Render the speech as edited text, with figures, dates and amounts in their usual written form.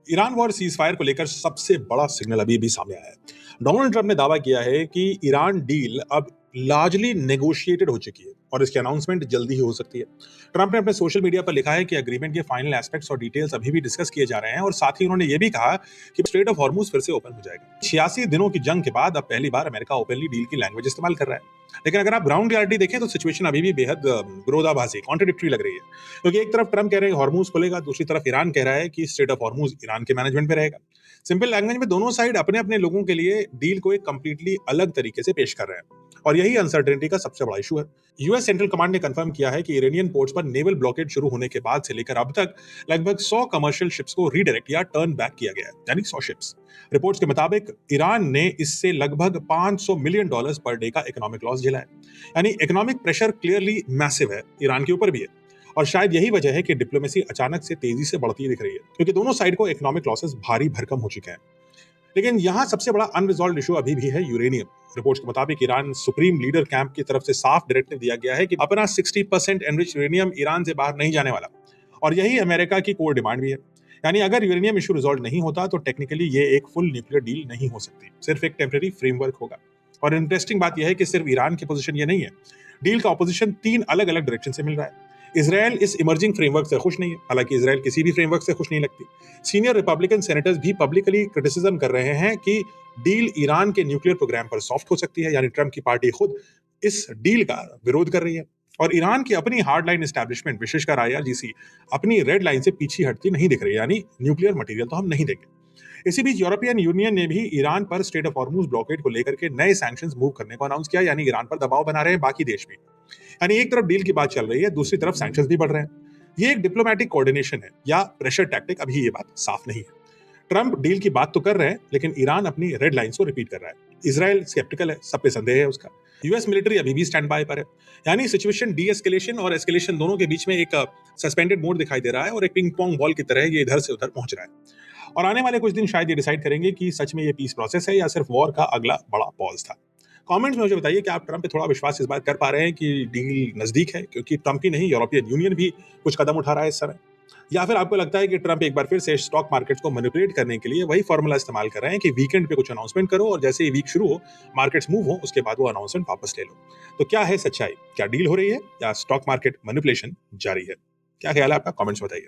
Iran war ceasefire को लेकर सबसे बड़ा सिग्नल अभी भी सामने आया है। डोनाल्ड ट्रंप ने दावा किया है कि ईरान डील अब लार्जली नेगोशिएटेड हो चुकी है और इसकी अनाउंसमेंट जल्दी ही हो सकती है। ट्रंप ने अपने सोशल मीडिया पर लिखा है कि एग्रीमेंट के फाइनल एस्पेक्ट्स और डिटेल्स अभी भी डिस्कस किए जा रहे हैं और साथ ही उन्होंने ये भी कहा कि स्ट्रेट ऑफ हॉर्मुज फिर से ओपन हो जाएगा। 86 दिनों की जंग के बाद अब पहली बार अमेरिका ओपनली डील की लैंग्वेज इस्तेमाल कर रहा है। लेकिन अगर आप ग्राउंड रियलिटी देखें तो सिचुएशन अभी भी बेहद विरोधाभासी कॉन्ट्रडिक्टरी लग रही है, क्योंकि एक तरफ ट्रंप कह रहे हैं हॉर्मुज खुलेगा, दूसरी तरफ ईरान कह रहा है कि स्ट्रेट ऑफ हॉर्मुज ईरान के मैनेजमेंट में रहेगा। सिंपल लैंग्वेज में दोनों साइड अपने अपने लोगों के लिए डील को एक कंप्लीटली अलग तरीके से पेश कर रहे हैं और यही अनसर्टेनिटी का सबसे बड़ा इशू है। यूएस सेंट्रल कमांड ने कंफर्म किया है कि इरानियन पोर्ट्स पर नेवल ब्लॉकेड शुरू होने के बाद से लेकर अब तक लगभग 100 कमर्शियल शिप्स को रीडायरेक्ट या टर्न बैक किया गया है, यानी 100 शिप्स। रिपोर्ट्स के मुताबिक ईरान ने इससे लगभग $500 मिलियन पर डे का इकोनॉमिक लॉस झेला है, यानी इकोनॉमिक प्रेशर क्लियरली मैसिव है, ईरान के ऊपर भी है। और शायद यही वजह है कि डिप्लोमेसी अचानक से तेजी से बढ़ती दिख रही है, क्योंकि दोनों साइड को इकोनॉमिक लॉसेस भारी भरकम हो चुके हैं। लेकिन यहाँ सबसे बड़ा अनरिजॉल्व इशू अभी भी है यूरेनियम। रिपोर्ट्स के मुताबिक ईरान सुप्रीम लीडर कैंप की तरफ से साफ डायरेक्टिव दिया गया है कि अपना 60% एनरिच यूरेनियम ईरान से बाहर नहीं जाने वाला, और यही अमेरिका की कोर डिमांड भी है। यानी अगर यूरेनियम इशू रिजॉल्व नहीं होता तो टेक्निकली ये एक फुल न्यूक्लियर डील नहीं हो सकती, सिर्फ एक टेम्परेरी फ्रेमवर्क होगा। और इंटरेस्टिंग बात यह है कि सिर्फ ईरान की पोजीशन ये नहीं है, डील का ऑपोजिशन 3 अलग अलग डायरेक्शन से मिल रहा है। इसराइल इस इमर्जिंग फ्रेमवर्क से खुश नहीं है, हालांकि इसराइल किसी भी फ्रेमवर्क से खुश नहीं लगती। सीनियर रिपब्लिकन सेनेटर्स भी पब्लिकली क्रिटिसिज्म कर रहे हैं कि डील ईरान के न्यूक्लियर प्रोग्राम पर सॉफ्ट हो सकती है, यानी ट्रंप की पार्टी खुद इस डील का विरोध कर रही है। और ईरान की अपनी हार्ड लाइन एस्टैब्लिशमेंट, विशेषकर आईआरजीसी, अपनी रेड लाइन से पीछे हटती नहीं दिख रही, यानी न्यूक्लियर मटेरियल तो हम नहीं देंगे। इसी बीच यूरोपियन यूनियन ने भी ईरान पर स्ट्रेट ऑफ हॉर्मुज ब्लॉकेड को लेकर के नए सैंक्शंस मूव करने को अनाउंस किया, यानी ईरान पर दबाव बना रहे हैं बाकी देश भी। यानी एक तरफ डील की बात चल रही है, दूसरी तरफ सैंक्शंस भी बढ़ रहे हैं। ये एक डिप्लोमेटिक कोऑर्डिनेशन है या प्रेशर टैक्टिक, अभी ये बात साफ नहीं है। ट्रंप डील की बात तो कर रहे हैं, लेकिन ईरान अपनी रेड लाइंस को रिपीट कर रहा है। इसराइल स्केप्टिकल है, सब पे संदेह है उसका। यूएस मिलिट्री अभी भी स्टैंड बाय पर है, यानी सिचुएशन डी एस्केलेशन और एस्केलेशन दोनों के बीच में एक सस्पेंडेड मोड दिखाई दे रहा है और एक पिंग पोंग बॉल की तरह ये इधर से उधर पहुंच रहा है। और आने वाले कुछ दिन शायद ये डिसाइड करेंगे कि सच में ये पीस प्रोसेस है या सिर्फ वॉर का अगला बड़ा पॉज था। कमेंट्स में मुझे बताइए कि आप ट्रंप पे थोड़ा विश्वास इस बात कर पा रहे हैं कि डील नजदीक है, क्योंकि ट्रंप ही नहीं यूरोपियन यूनियन भी कुछ कदम उठा रहा है इस समय, या फिर आपको लगता है कि ट्रंप एक बार फिर से स्टॉक मार्केट्स को मैनिपुलेट करने के लिए वही फॉर्मूला इस्तेमाल कर रहे हैं कि वीकेंड पे कुछ अनाउंसमेंट करो और जैसे ही वीक शुरू हो, मार्केट्स मूव हो, उसके बाद वो अनाउंसमेंट वापस ले लो। तो क्या है सच्चाई? क्या डील हो रही है या स्टॉक मार्केट मैनिपुलेशन जारी है? क्या ख्याल है आपका? कमेंट्स बताइए।